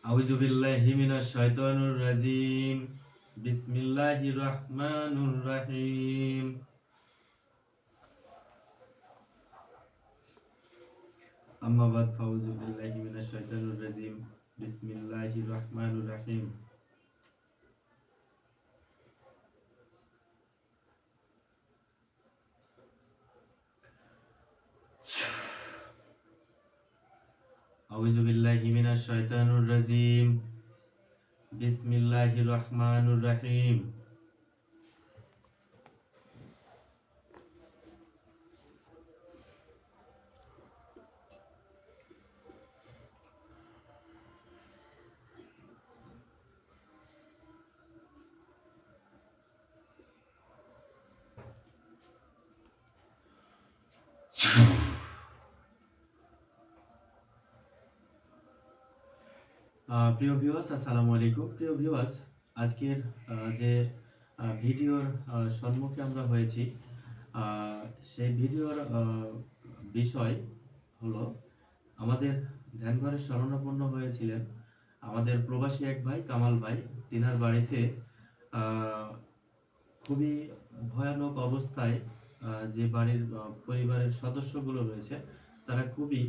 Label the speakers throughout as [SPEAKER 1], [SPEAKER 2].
[SPEAKER 1] আউযু বিল্লাহি মিনাশ শাইতানির রাজিম। বিসমিল্লাহির রাহমানির রাহিম। আম্মা বাদ ফাউযু বিল্লাহি মিনাশ শাইতানির রাজিম। বিসমিল্লাহির রাহমানির রাহিম। আউযু বিল্লাহি মিনাশ শাইতানির রাজিম। বিসমিল্লাহির রাহমানির রাহিম। প্রিয় ভিউয়ার্স, আসসালামু আলাইকুম। প্রিয় ভিউয়ার্স, আজকের যে ভিডিওর সম্মুখে আমরা হয়েছি, সেই ভিডিওর বিষয় হলো আমাদের ধ্যানঘরে শরণাপন্ন হয়েছিলেন আমাদের প্রবাসী এক ভাই, কামাল ভাই। তিনার বাড়িতে খুবই ভয়ানক অবস্থায় যে বাড়ির পরিবারের সদস্যগুলো রয়েছে তারা খুবই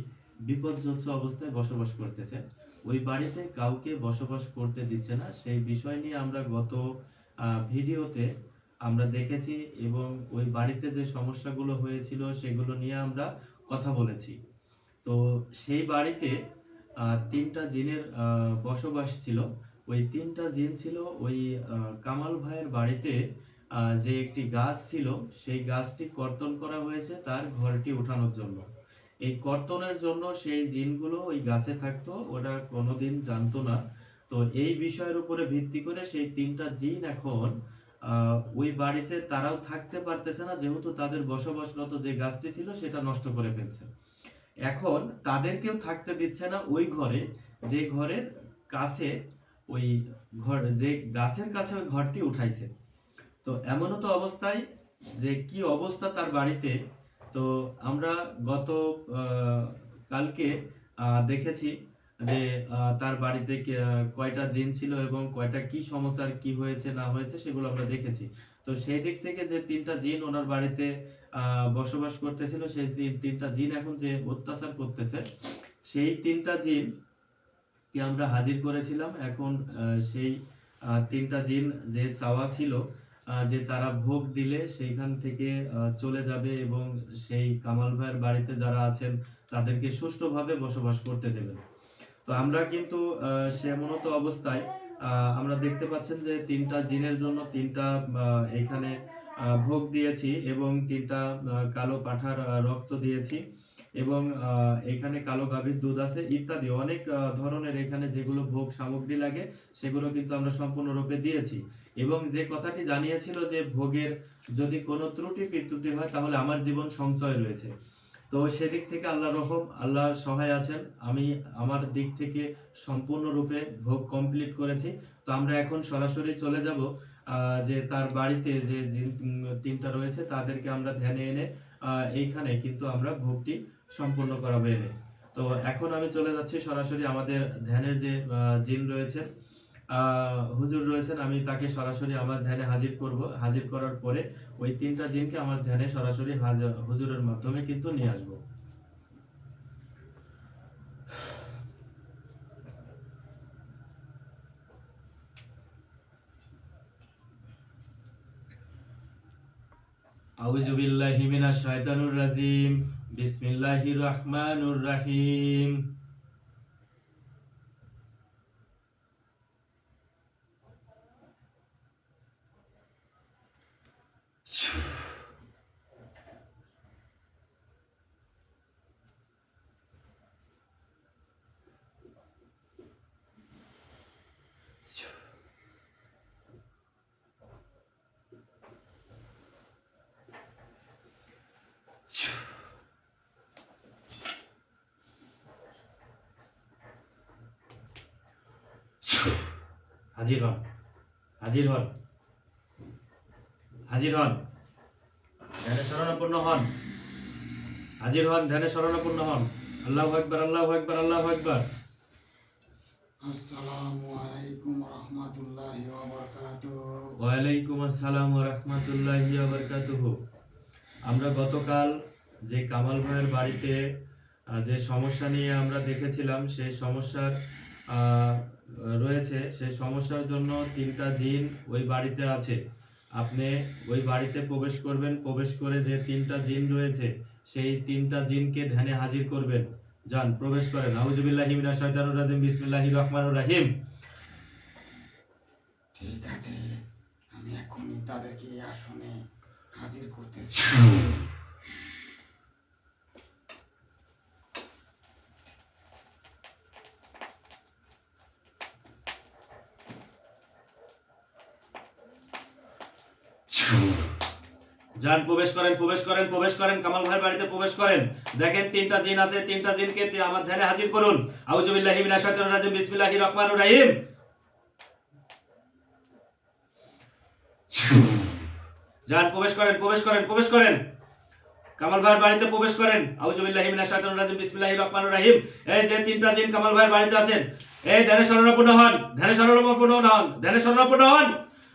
[SPEAKER 1] বিপর্যস্ত অবস্থায় বসবাস করতেছে। ওই বাড়িতে কাউকে বসবাস করতে দিচ্ছে না। সেই বিষয় নিয়ে আমরা গত ভিডিওতে আমরা দেখেছি এবং ওই বাড়িতে যে সমস্যাগুলো হয়েছিল সেগুলো নিয়ে আমরা কথা বলেছি। তো সেই বাড়িতে তিনটা জিনের বসবাস ছিল। ওই তিনটা জিন ছিল ওই কামাল ভাইয়ের বাড়িতে। যে একটি গাছ ছিল, সেই গাছটি কর্তন করা হয়েছে তার ঘরটি উঠানোর জন্য। এই কর্তনের জন্য সেই জিনগুলো ওই গাছে থাকতো, ওরা কোনোদিন জানতো না। তো এই বিষয়ের উপরে ভিত্তি করে সেই তিনটা জিন এখন ওই বাড়িতে তারাও থাকতে পারতেছে না, যেহেতু তাদের বসবাসরত যে গাছটি ছিল সেটা নষ্ট করে ফেলছে। এখন তাদেরকেও থাকতে দিচ্ছে না ওই ঘরে, যে ঘরের কাছে ওই ঘর, যে গাছের কাছে ওই ঘরটি উঠাইছে। তো এমনও তো অবস্থায় যে কি অবস্থা তার বাড়িতে। তো আমরা গত কালকে দেখেছি যে তার বাড়িতে কয়টা জিন ছিল এবং কয়টা কি সমস্যার কি হয়েছে না হয়েছে সেগুলো আমরা দেখেছি। তো সেই দিক থেকে যে তিনটা জিন ওনার বাড়িতে বসবাস করতেছিল, সেই তিনটা জিন এখন যে অত্যাচার করতেছে, সেই তিনটা জিন কি আমরা হাজির করেছিলাম। এখন সেই তিনটা জিন যে চাওয়া ছিল যে তারা ভোগ দিলে সেইখান থেকে চলে যাবে এবং সেই কামাল ভাইয়ের বাড়িতে যারা আছেন তাদেরকে সুষ্ঠুভাবে বসবাস করতে দেবেন। তো আমরা কিন্তু সেমনত অবস্থায় আমরা দেখতে পাচ্ছেন যে তিনটা জিনের জন্য তিনটা এখানে ভোগ দিয়েছি এবং তিনটা কালো পাঁঠার রক্ত দিয়েছি এবং এখানে কালো গাভীর দুধ আছে ইত্যাদি অনেক ধরনের এখানে যেগুলো ভোগ সামগ্রী লাগে সেগুলো কিন্তু আমরা সম্পূর্ণরূপে দিয়েছি। এবং যে কথাটি জানিয়েছিল যে ভোগের যদি কোনো ত্রুটি বিচ্যুতি হয় তাহলে আমার জীবন সঞ্চয় রয়েছে। তো সেদিক থেকে আল্লাহ রহম, আল্লাহ সহায় আছেন। আমি আমার দিক থেকে সম্পূর্ণরূপে ভোগ কমপ্লিট করেছি। তো আমরা এখন সরাসরি চলে যাব যে তার বাড়িতে যে তিনটা রয়েছে তাদেরকে আমরা ধ্যানে এনে এইখানে কিন্তু আমরা ভোগটি সম্পূর্ণ করাবো এনে। তো এখন আমি চলে যাচ্ছি সরাসরি আমাদের ধ্যানের যে জিন রয়েছে, হুজুর রয়েছেন, আমি তাকে সরাসরি আমার ধ্যানে হাজির করব। হাজির করার পরে ওই তিনটা জিনকে আমার ধ্যানে সরাসরি হুজুরের মাধ্যমে কিন্তু নিয়ে আসবো। আউযু বিল্লাহি মিনাশ শাইতানির রাজিম। বিসমিল্লাহির রাহমানির রাহিম। হাজির হন, হাজির হন, হাজির হন, ধ্যানে শরণাপন্ন হন, হাজির হন, ধ্যানে শরণাপন্ন হন। আল্লাহু আকবার, আল্লাহু আকবার, আল্লাহু আকবার।
[SPEAKER 2] আসসালামু আলাইকুম রহমতুল্লাহি ওয়া বারাকাতুহু।
[SPEAKER 1] ওয়ালাইকুম আসসালাম ওয়া রাহমাতুল্লাহি ওয়া বারাকাতুহু। আমরা গতকাল যে কামাল ভাইয়ের বাড়িতে যে সমস্যা নিয়ে আমরা দেখেছিলাম, সেই সমস্যার আহ, রয়েছে, সেই সমস্যার জন্য 3টা জিন ওই বাড়িতে আছে। আপনি ওই বাড়িতে প্রবেশ করবেন, প্রবেশ করে যে 3টা জিন রয়েছে সেই 3টা জিনকে ধ্যানে হাজির করবেন। যান, প্রবেশ করেন। আউযুবিল্লাহি মিনাশ শাইতানির রাজিম, বিসমিল্লাহির রহমানির রহিম।
[SPEAKER 2] ঠিক আছে, আমি এখনই তাদেরকে এই আসনে হাজির করতেছি।
[SPEAKER 1] যান, প্রবেশ করেন, প্রবেশ করেন, প্রবেশ করেন, কামাল ভাইয়ের বাড়িতে প্রবেশ করেন। দেখেন 3টা জিন আছে, 3টা জিনকে আমার ধ্যানে হাজির করুন। আউযুবিল্লাহি মিনাশ শাইতানির রাজিম, বিসমিল্লাহির রহমানির রহিম। যান, প্রবেশ করেন, প্রবেশ করেন, প্রবেশ করেন, কামাল ভাইয়ের বাড়িতে প্রবেশ করেন। আউযুবিল্লাহি মিনাশ শাইতানির রাজিম, বিসমিল্লাহির রহমানির রহিম। এই যে 3টা জিন কামাল ভাইয়ের বাড়িতে আছেন, এই ধ্যানে শরণাপন্ন হন, ধ্যানে শরণাপন্ন হন, ধ্যানে শরণাপন্ন হন।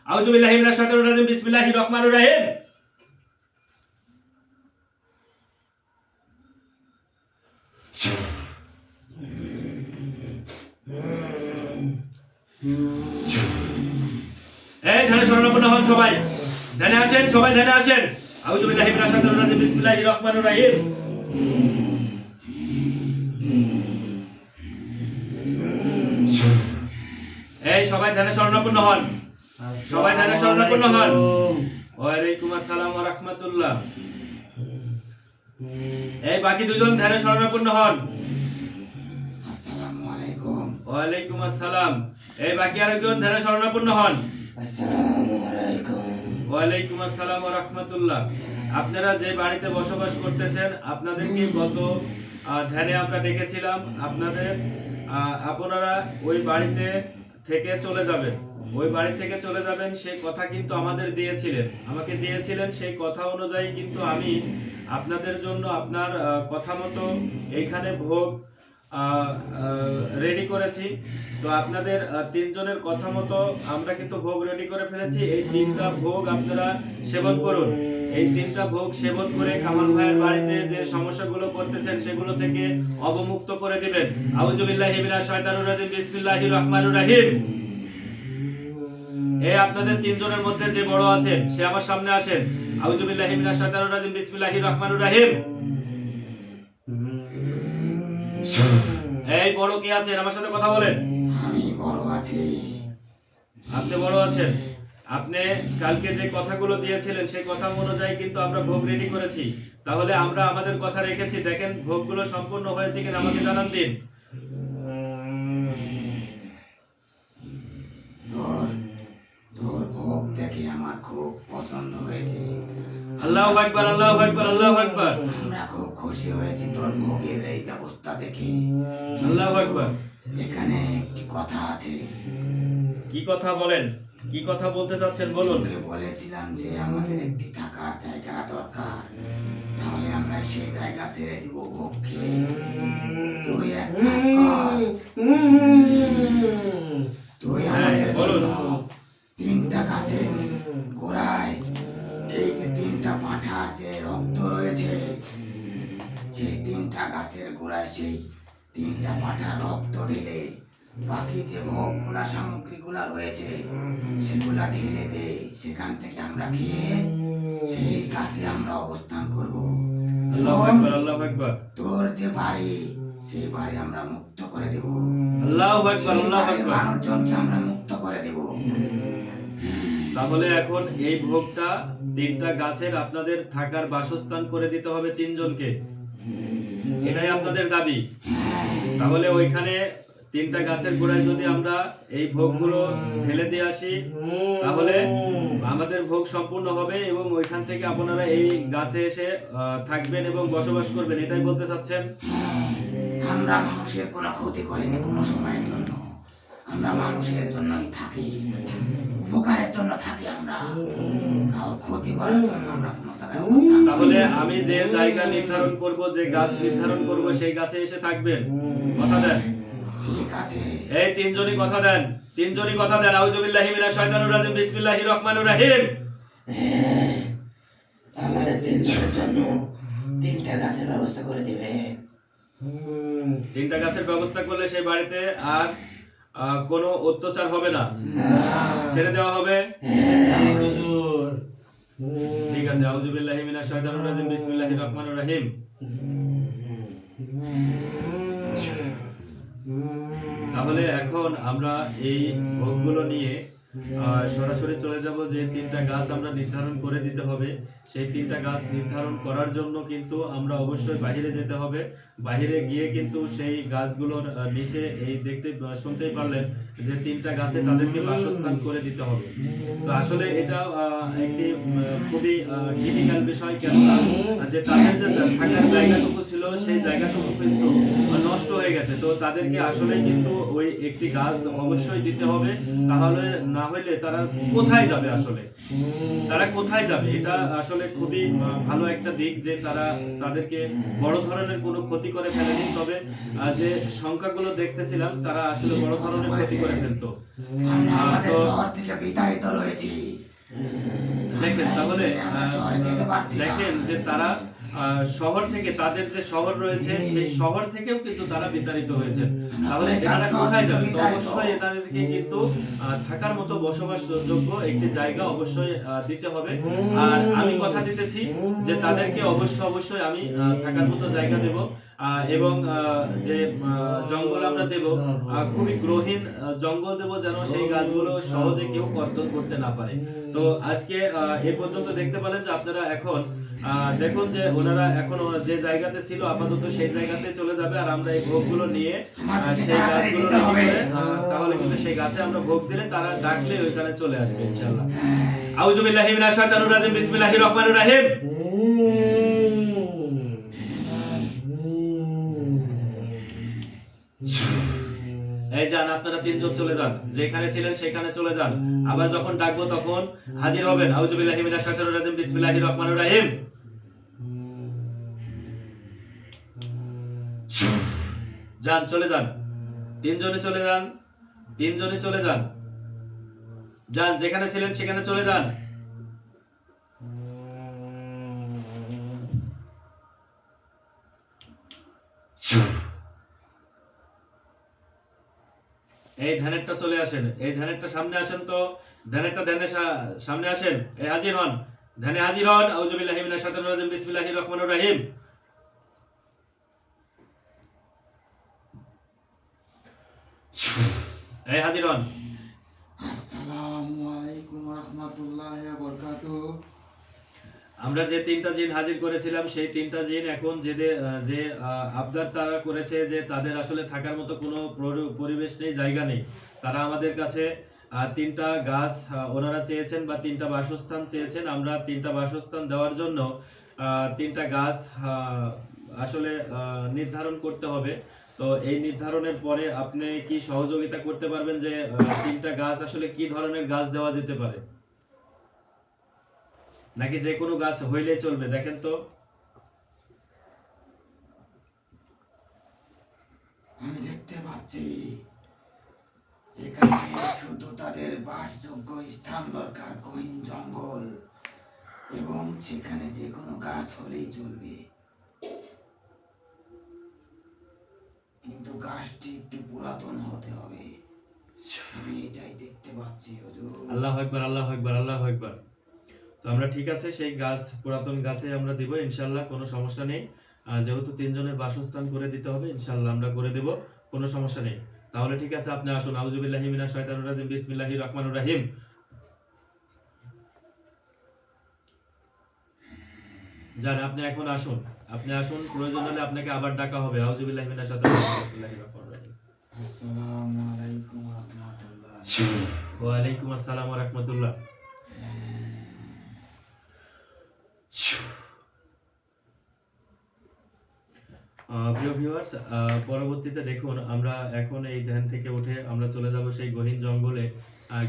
[SPEAKER 1] আউযুবিল্লাহি মিনাশ শাইতানির রাজিম, বিসমিল্লাহির রহমানির রহিম। এই ধ্যানে শরণাপন্ন হন সবাই, ধ্যানে আসেন, সবাই ধ্যানে আসেন। আউযুবিল্লাহি মিনাশ শাইতানির রাজিম, বিসমিল্লাহির রহমানির রহিম। এই সবাই ধ্যানে শরণাপন্ন হন, সবাই ধ্যানে শরণাপন্ন হন। ওয়ালাইকুম আসসালাম ওয়া রাহমাতুল্লাহ। এই বাকি দুজন ধ্যানে শরণাপন্ন হন।
[SPEAKER 2] আসসালামু আলাইকুম।
[SPEAKER 1] ওয়ালাইকুম আসসালাম। এই বাকি আরেকজন ধ্যানে শরণাপন্ন হন।
[SPEAKER 2] আসসালামু আলাইকুম।
[SPEAKER 1] ওয়ালাইকুম আসসালাম ওয়া রাহমাতুল্লাহ। আপনারা যে বাড়িতে বসবাস করতেছেন, আপনাদেরকে গত ধ্যানে আমরা ডেকেছিলাম। আপনারা ওই বাড়িতে থেকে চলে যাবেন, ওই বাড়ি থেকে চলে যাবেন, সেই কথা কিন্তু আমাকে দিয়েছিলেন। সেই কথা অনুযায়ী কিন্তু আমি আপনাদের জন্য আপনার কথা মতো এইখানে ভোগ রেডি করেছি। তো আপনাদের 3 জনের কথা মতো আমরা কিন্তু ভোগ রেডি করে ফেলেছি। এই 3টা ভোগ আপনারা সেবন করুন। এই 3টা ভোগ সেবন করে কামাল ভাইয়ের বাড়িতে যে সমস্যাগুলো করতেছেন সেগুলো থেকে অবমুক্ত করে দিবেন। আউযুবিল্লাহি মিনাশ শাইতানির রাজিম, বিসমিল্লাহির রহমানির রহিম। এই আপনাদের 3 জনের মধ্যে যে বড় আছেন সে আমার সামনে আসেন। আউযুবিল্লাহি মিনাশ শাইতানির রাজিম, বিসমিল্লাহির রহমানির রহিম। এই বড় কে আছেন? আমার সাথে কথা বলেন।
[SPEAKER 2] আমি বড় আছি।
[SPEAKER 1] আপনি বড় আছেন। আপনি কালকে যে কথাগুলো দিয়েছিলেন সেই কথা অনুযায়ী কিন্তু আমরা ভোগ রেডি করেছি। তাহলে আমরা আমাদের কথা রেখেছি। দেখেন ভোগগুলো সম্পূর্ণ হয়েছে কিনা আমাকে জানান দিন।
[SPEAKER 2] তোর ভোগ দেখে আমার খুব পছন্দ হয়েছে।
[SPEAKER 1] আল্লাহু আকবার, আল্লাহু আকবার, আল্লাহু আকবার।
[SPEAKER 2] আমরা খুব খুশি হয়েছি তোর ভোগের এই ব্যবস্থা দেখে।
[SPEAKER 1] আল্লাহু আকবার।
[SPEAKER 2] এখানে একটি কথা আছে।
[SPEAKER 1] কি কথা বলেন? কি কথা বলতে চাচ্ছেন বলুন।
[SPEAKER 2] তোকে বলেছিলাম যে আমাদের একটি থাকার জায়গা দরকার, তাহলে আমরা সেই জায়গা ছেড়ে দিব ভোগ খেয়ে। তুই এক কাজ কর, তুই আমাদের জন্য 3টা গাছের গোড়ায় এই যে 3টা পাঁঠার যে রক্ত রয়েছে, সেই 3টা গাছের গোড়ায় সেই 3টা পাঁঠার রক্ত ঢেলে বাকি যে ভোগগুলা সামগ্রীগুলা রয়েছে সেগুলা ঢেলে দে। সেখান থেকে আমরা খেয়ে সেই গাছে আমরা অবস্থান করব।
[SPEAKER 1] আল্লাহু আকবার, আল্লাহু আকবার।
[SPEAKER 2] তোর যে বাড়ি সেই বাড়ি আমরা মুক্ত করে দেব।
[SPEAKER 1] আল্লাহু আকবার, আল্লাহু
[SPEAKER 2] বাড়ির
[SPEAKER 1] আকবার।
[SPEAKER 2] মানুষজনকে আমরা মুক্ত করে দেব।
[SPEAKER 1] তাহলে এখন এই ভোগটা 3টা গাছের আপনাদের থাকার বাসস্থান করে দিতে হবে 3 জনকে। এটাই আপনাদের দাবি। তাহলে ওইখানে 3টা গাছের গোড়ায় যদি আমরা এই ভোগগুলো ঢেলে দিয়ে আসি তাহলে আমাদের ভোগ সম্পূর্ণ হবে এবং ওইখান থেকে আপনারা এই গাছে এসে থাকবেন এবং বসবাস করবেন। এটাই বলতে চাচ্ছেন?
[SPEAKER 2] আমরা মানুষের কোনো ক্ষতি করিনি কোনো সময়ের জন্য। আমরা মানুষের জন্যই থাকি, উপকারের জন্য থাকি। আমরা কারোর ক্ষতি করার জন্য আমরা কোনো জায়গায় অবস্থান করি না।
[SPEAKER 1] তাহলে আমি যে জায়গা নির্ধারণ করব, যে গাছ নির্ধারণ করব, সেই গাছে এসে থাকবেন। কথা দেন?
[SPEAKER 2] ঠিক আছে।
[SPEAKER 1] এই তিনজনই কথা দেন, তিনজনই কথা দেন। আউযু বিল্লাহি মিনাশ শাইতানির রাজিম, বিসমিল্লাহির রহমানির রহিম।
[SPEAKER 2] আমাদের তিনজনের জন্য 3টা গাছের ব্যবস্থা করে দিবেন।
[SPEAKER 1] 3টা গাছের ব্যবস্থা করলে সেই বাড়িতে আর কোনো অত্যাচার হবে না, ছেড়ে দেওয়া হবে। ঠিক আছে, আউযু বিল্লাহি মিনাশ শাইতানির রাজিম, বিসমিল্লাহির রহমানির রহিম। তাহলে এখন আমরা এই ভোগগুলো নিয়ে সরাসরি চলে যাব যে 3টা গাছ আমরা নির্ধারণ করে দিতে হবে। সেই 3টা গাছ নির্ধারণ করার জন্য কিন্তু আমরা অবশ্যই বাইরে যেতে হবে। বাইরে গিয়ে কিন্তু সেই গাছগুলোর নিচে এই দেখতে শুনতেই পারলেন যে 3টা গাছে তাদেরকে বাসস্থান করে দিতে হবে। তো আসলে এটা একটি খুবই ক্রিটিক্যাল বিষয়, কেননা যে তাদের যে থাকার জায়গাটুকু ছিল সেই জায়গাটুকু কিন্তু নষ্ট হয়ে গেছে। তো তাদেরকে আসলে কিন্তু ওই একটি গাছ অবশ্যই দিতে হবে, তাহলে না হইলে তারা কোথায় যাবে? আসলে তারা কোথায় যাবে? এটা আসলে খুবই ভালো একটা দিক যে তারা তাদেরকে বড় ধরনের কোনো ক্ষতি করে ফেলেনি, তবে যে সংখ্যাগুলো দেখতেছিলাম তারা আসলে বড় ধরনের ক্ষতি করে ফেলতো।
[SPEAKER 2] আমরা আমাদের
[SPEAKER 1] তো
[SPEAKER 2] শহর থেকে বিতাড়িত রয়েছি।
[SPEAKER 1] দেখেন তাহলে
[SPEAKER 2] আমরা শহরে যেতে পারছি না।
[SPEAKER 1] দেখেন যে তারা শহর থেকে, তাদের যে শহর রয়েছে সেই শহর থেকেও কিন্তু তারা বিতাড়িত হয়েছে। তাহলে এনারা কোথায় যাবে? তো অবশ্যই এনাদেরকে কিন্তু থাকার মতো বসবাসযোগ্য একটি জায়গা অবশ্যই দিতে হবে। আর আমি কথা দিতেছি যে তাদেরকে অবশ্যই আমি থাকার মতো জায়গা দেব, এবং যে জঙ্গল আমরা দেব খুবই গ্রহীণ জঙ্গল দেব, যেন সেই গাছগুলো সহজে কেউ কর্তন করতে না পারে। তো আজকে এ পর্যন্ত দেখতে পেলেন যে আপনারা এখন দেখুন যে ওনারা এখন যে জায়গাতে ছিল আপাতত সেই জায়গাতে চলে যাবে, আর আমরা এই ভোগগুলো নিয়ে সেই গাছগুলো ready করে, তাহলে কিন্তু সেই গাছে আমরা ভোগ দিলে তারা ডাকলে ওইখানে চলে আসবে ইনশাআল্লাহ। আউযু বিল্লাহি মিনাশ শাইতানির রাজিম, বিসমিল্লাহির রহমানির রহিম। এই যান, আপনারা 3জন চলে যান, যেখানে ছিলেন সেখানে চলে যান। আবার যখন ডাকবো তখন হাজির হবেন। আউযু বিল্লাহি মিনাশ শাইতানির রাজিম, বিসমিল্লাহির রহমানির রহিম। যান, চলে যান, 3জনে চলে যান, 3জনে চলে যান। যান, যেখানে ছিলেন সেখানে চলে যান। এই ধ্যানেরটা চলে আসেন, এই ধ্যানেরটা সামনে আসেন তো, ধ্যানেরটা ধ্যানের সামনে আসেন। এই হাজির হন, ধ্যানে হাজির হন। আউযু বিল্লাহি মিনাশ শাইতানির রাজিম, বিসমিল্লাহির রহমানির রহিম। এই হাজির হন।
[SPEAKER 2] আসসালামু আলাইকুম ওয়া রাহমাতুল্লাহি ওয়া বারাকাতুহু।
[SPEAKER 1] আমরা যে 3টা জিন হাজির করেছিলাম সেই 3টা জিন এখন যে আবদার তারা করেছে যে তাদের আসলে থাকার মতো কোনো পরিবেশ নেই, জায়গা নেই। তারা আমাদের কাছে 3টা গাছ ওনারা চেয়েছেন বা 3টা বাসস্থান চেয়েছেন। আমরা 3টা বাসস্থান দেওয়ার জন্য 3টা গাছ আসলে নির্ধারণ করতে হবে। তো এই নির্ধারণের পরে আপনি কি সহযোগিতা করতে পারবেন যে 3টা গাছ আসলে কি ধরনের গাছ দেওয়া যেতে পারে, নাকি যে কোনো গাছ হইলেই চলবে? দেখেন তো।
[SPEAKER 2] আমি দেখতে পাচ্ছি এখানে শুধু তাদের বাসযোগ্য স্থান দরকার, গহীন জঙ্গল, এবং সেখানে যে কোনো গাছ হলেই চলবে, কিন্তু গাছটি একটু পুরাতন হতে হবে। আমি এটাই দেখতে পাচ্ছি হুজুর।
[SPEAKER 1] আল্লাহু আকবার, আল্লাহু আকবার, আল্লাহু আকবার। তো আমরা ঠিক আছে সেই গাছ, পুরাতন গাছে আমরা দিব ইনশাআল্লাহ, কোনো সমস্যা নেই। যেহেতু 3জনের বাসস্থান করে দিতে হবে ইনশাআল্লাহ আমরা করে দেব, কোনো সমস্যা নেই। তাহলে ঠিক আছে, আপনি আসুন। আউযু বিল্লাহি মিনাশ শাইতানির রাজিম, বিসমিল্লাহির রহমানির রহিম। যান, আপনি এখন আসুন, আপনি আসুন। প্রয়োজন হলে আপনাকে আবার ডাকা হবে। আউযু বিল্লাহি মিনাশ শাইতানির রাজিম, বিসমিল্লাহির রহমানির রহিম।
[SPEAKER 2] আসসালামু আলাইকুম ওয়া রাহমাতুল্লাহ।
[SPEAKER 1] ওয়া আলাইকুম আসসালাম ওয়া রাহমাতুল্লাহ। প্রিয় ভিউয়ার্স, পরবর্তীতে দেখুন আমরা এখন এই ধ্যান থেকে উঠে আমরা চলে যাব সেই গহীন জঙ্গলে।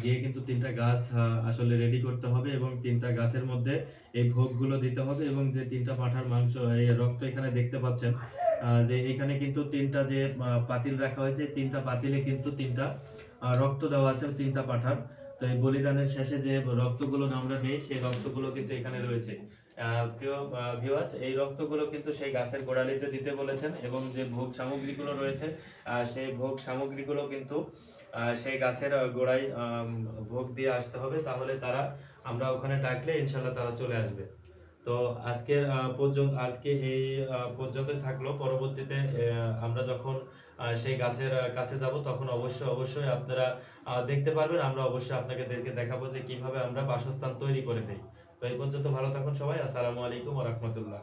[SPEAKER 1] গিয়ে কিন্তু 3টা গাছ আসলে রেডি করতে হবে, এবং 3টা গাছের মধ্যে এই ভোগগুলো দিতে হবে, এবং যে 3টা পাঁঠার মাংস, এই রক্ত এখানে দেখতে পাচ্ছেন, যে এখানে কিন্তু তিনটা যে পাতিল রাখা হয়েছে, তিনটা পাতিলে কিন্তু তিনটা রক্ত দেওয়া আছে তিনটা পাঠার। তো এই বলিদানের শেষে যে রক্তগুলো আমরা নেই সেই রক্তগুলো কিন্তু এখানে রয়েছে। প্রিয় ভিউয়ার্স, এই রক্তগুলো কিন্তু সেই গাছের গোড়ালিতে দিতে বলেছেন এবং যে ভোগ সামগ্রীগুলো রয়েছে সেই ভোগ সামগ্রীগুলো কিন্তু সেই গাছের গোড়ায় ভোগ দিয়ে আসতে হবে, তাহলে তারা আমরা ওখানে ডাকলে ইনশাল্লাহ তারা চলে আসবে। তো আজকের আজকে এই পর্যন্ত থাকলো। পরবর্তীতে আমরা যখন সেই গাছের কাছে যাব তখন অবশ্যই আপনারা দেখতে পারবেন। আমরা অবশ্যই আপনাদেরকে দেখাবো যে কিভাবে আমরা বাসস্থান তৈরি করে দেই। তো এই পর্যন্ত ভালো থাকুন সবাই। আসসালামু আলাইকুম ওয়া রাহমাতুল্লাহ।